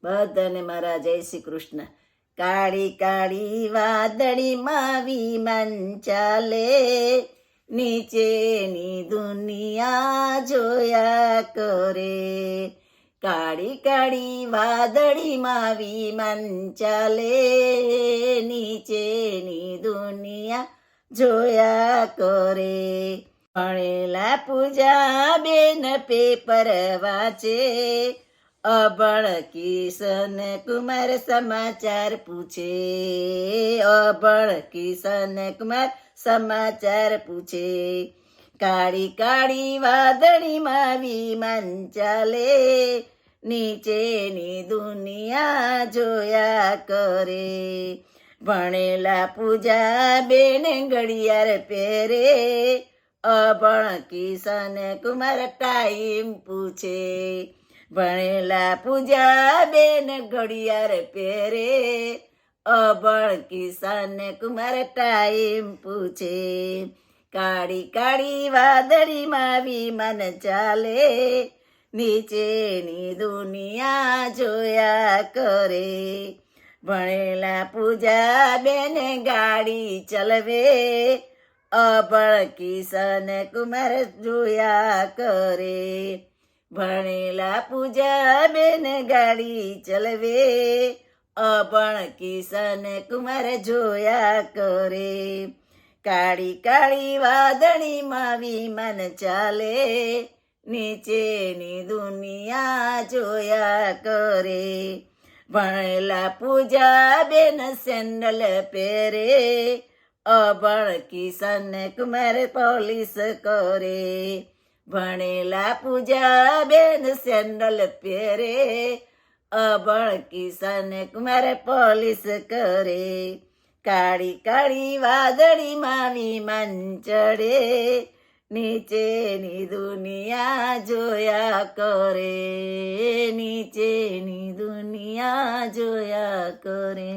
બધાને મારા જય શ્રી કૃષ્ણ. કાળી કાળી વાદળીમાં વિમાન ચાલે, નીચેની દુનિયા જોયા કરે. કાળી કાળી વાદળીમાં વિમાન ચાલે, નીચેની દુનિયા જોયા કરે. ભણેલા પૂજા બેન પેપર વાંચે, અભણ કિશન કુમાર સમાચાર પૂછે. અભણ કિશન કુમાર સમાચાર પૂછે. કાળી કાળી વાદળીમાં વિમાન ચાલે, નીચેની દુનિયા જોયા કરે. ભણેલા પૂજા બેન ઘડિયાળ પહેરે, અભણ કિશન કુમાર ટાઈમ પૂછે. ભણેલા પૂજા બેન ઘડિયાળ પહેરે, અભણ કિશન કુમાર ટાઈમ પૂછે. કાળી કાળી વાદળીમાં વિમાન ચાલે, નીચેની દુનિયા જોયા કરે. ભણેલા પૂજા બેન ગાડી ચલવે, અભણ કિશન કુમાર જોયા કરે. ભણેલા પૂજા બેન ગાડી ચલવે, અભણ કિશન કુમાર જોયા કરે. કાળી કાળી વાદળીમાં વિમાન ચાલે, નીચેની દુનિયા જોયા કરે. ભણેલા પૂજા બેન સેન્ડલ પહેરે, અભણ કિશન કુમાર પોલીસ કરે. ભણેલા પૂજા બેન સેન્ડલ પહેરે, અભણ કિશન કુમાર પોલીસ કરે. કાળી કાળી વાદળીમાં વિમાન ચડે, નીચેની દુનિયા જોયા કરે. નીચેની દુનિયા જોયા કરે.